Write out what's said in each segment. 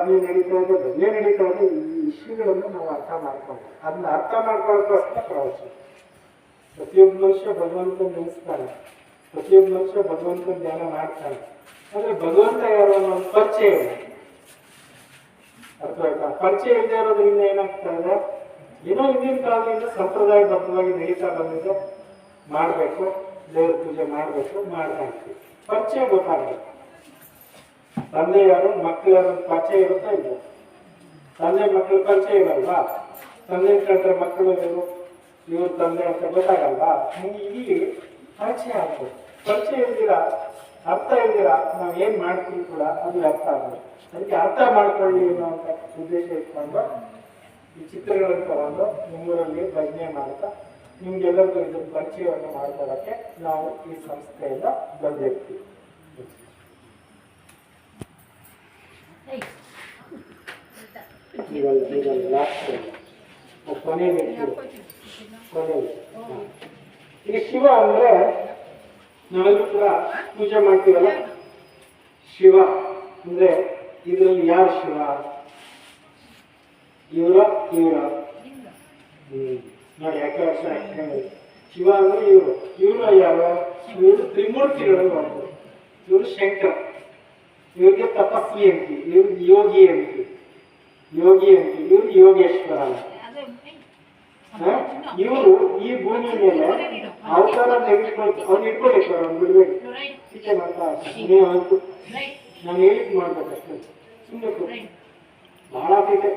ಅಗ್ನಿ ನಡೀತಾ ಇದೆ, ಗಂಗೆ ನಡೀತಾ ಇದೆ. ಈ ವಿಷಯಗಳನ್ನು ನಾವು ಅರ್ಥ ಮಾಡ್ಕೊಂಡು ಅದನ್ನ ಅರ್ಥ ಮಾಡ್ಕೊಳ್ಳೋಕ್ಕೋಸ್ಕರ ಪ್ರವಚನ. ಪ್ರತಿಯೊಬ್ಬ ಮನುಷ್ಯ ಭಗವಂತನ ನೆನೆಸ್ತಾನೆ, ಪ್ರತಿಯೊಬ್ಬ ಮನುಷ್ಯ ಭಗವಂತನ ಧ್ಯಾನ ಮಾಡ್ತಾನೆ. ಅಂದ್ರೆ ಭಗವಂತ ಯಾರು ಅನ್ನೋ ಒಂದು ಪರಿಚಯ ಇಲ್ಲ. ಅರ್ಥ ಆಯ್ತಾ? ಪರಿಚಯ ಇಲ್ಲದೆ ಇರೋದ್ರಿಂದ ಏನಾಗ್ತಾ ಇದೆ, ಏನೋ ಹಿಂದಿನ ಕಾಲದಿಂದ ಸಂಪ್ರದಾಯಬದ್ಧವಾಗಿ ನಡೀತಾ ಬಂದಿದೆ, ಮಾಡಬೇಕು, ದೇವ್ರ ಪೂಜೆ ಮಾಡಬೇಕು, ಮಾಡ್ತಾ ಇರ್ತೀವಿ. ಪರಿಚಯ ಗೊತ್ತಾಗಬೇಕು. ತಂದೆ ಯಾರು, ಮಕ್ಕಳು ಯಾರು ಪರಿಚಯ ಇರುತ್ತಾ ಇಲ್ಲ? ತಂದೆ ಮಕ್ಕಳು ಪರಿಚಯ ಇರಲ್ವಾ? ತಂದೆ ಕಂಡ್ರೆ ಮಕ್ಕಳು ಇವ್ರ ತಂದೆ ಅಂತ ಗೊತ್ತಾಗಲ್ವಾ? ಇಲ್ಲಿ ಪರಿಚಯ ಆಗ್ಬೇಕು. ಪರಿಚಯ ಇಲ್ದಿರಾ, ಅರ್ಥ ಇಲ್ದಿರಾ ನಾವು ಏನ್ ಮಾಡ್ತೀವಿ ಕೂಡ ಅದು ಅರ್ಥ ಆಗ್ಬೇಕು. ಅದಕ್ಕೆ ಅರ್ಥ ಮಾಡ್ಕೊಳ್ಳಿ ಅನ್ನೋಂಥ ಉದ್ದೇಶ ಇಟ್ಕೊಂಡು ಈ ಚಿತ್ರಗಳನ್ನು ತಗೊಂಡು ನಿಮ್ಮೂರಲ್ಲಿ ಭಜನೆ ಮಾಡ್ತಾ ನಿಮ್ಗೆಲ್ಲರಿಗೂ ಇದ್ರ ಪರಿಚಯವನ್ನು ಮಾಡ್ಕೊಳ್ಳೋಕ್ಕೆ ನಾವು ಈ ಸಂಸ್ಥೆಯಿಂದ ಬಂದಿರ್ತೀವಿ. ಈಗ ಶಿವ ಅಂದ್ರೆ ನಾವೆಲ್ಲರೂ ಕೂಡ ಪೂಜೆ ಮಾಡ್ತೀವಲ್ಲ, ಶಿವ ಅಂದ್ರೆ ಇದ್ರಲ್ಲಿ ಯಾರು ಶಿವ? ಇವರ ನೋಡಿ ಯಾಕೆ ವರ್ಷ ಶಿವ ಅಂದ್ರೆ ಇವರು ಯಾರು? ಇವರು ತ್ರಿಮೂರ್ತಿಗಳು ಮಾಡ್ತಾರೆ. ಇವರು ಶಂಕರ, ಇವ್ರಿಗೆ ತಪಸ್ವಿ ಅಂತೀವಿ, ಇವ್ರಿಗೆ ಯೋಗಿ ಅಂತೀವಿ, ಇವ್ರು ಯೋಗೇಶ್ವರ ಅಂತ. ಇವರು ಈ ಭೂಮಿ ಮೇಲೆ ಅವತಾರ ತೆಗೆದುಕೊಂಡು ಅವ್ನು ಇಟ್ಕೊಳ್ಬೇಕು, ಅವ್ನು ಬಿಡ್ಬೇಕು. ಟೀಕೆ ಮಾಡ್ತಾ ನಾನು ಹೇಳಿದ್ ಮಾಡ್ಬೇಕಷ್ಟೇ, ಸುಮ್ಮನೆ ಬಹಳ ಟೀಕೆ.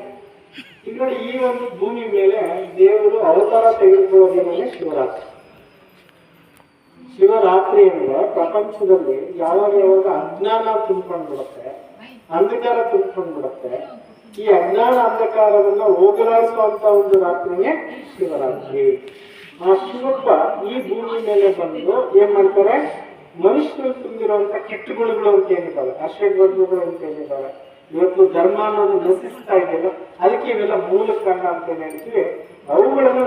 ಈಗ ನೋಡಿ, ಈ ಒಂದು ಭೂಮಿ ಮೇಲೆ ದೇವರು ಅವತಾರ ತೆಗೆದುಕೊಳ್ಳೋದೇನೇ ಶಿವರಾತ್ರಿ. ಶಿವರಾತ್ರಿ ಅಂದ್ರೆ ಪ್ರಪಂಚದಲ್ಲಿ ಯಾವಾಗ ಅಜ್ಞಾನ ತುಂಬಿಕೊಂಡ್ಬಿಡುತ್ತೆ, ಅಂಧಕಾರ ತುಂಬಿಕೊಂಡ್ಬಿಡುತ್ತೆ, ಈ ಅಜ್ಞಾನ ಅಂಧಕಾರವನ್ನ ಹೋಗಲಾಡಿಸುವಂತ ಒಂದು ರಾತ್ರಿನೇ ಶಿವರಾತ್ರಿ. ಆ ಶಿವಪ್ಪ ಈ ಭೂಮಿ ಮೇಲೆ ಬಂದು ಏನ್ ಮಾಡ್ತಾರೆ, ಮನುಷ್ಯರು ತುಂಬಿರುವಂತ ಕೆಟ್ಟ ಗುಣಗಳು ಅಂತ ಏನಿದ್ದಾವೆ, ಅಶ್ವಗುಣಗಳು ಅಂತ ಏನಿದ್ದಾವೆ, ಇವತ್ತು ಧರ್ಮ ಅನ್ನೋದು ನಶಿಸ್ತಾ ಇದೆಯಲ್ಲ, ಅದಕ್ಕೆ ಇವೆಲ್ಲ ಮೂಲ ಕಾರಣ ಅಂತ ಹೇಳ್ತೀವಿ. ಅವುಗಳನ್ನು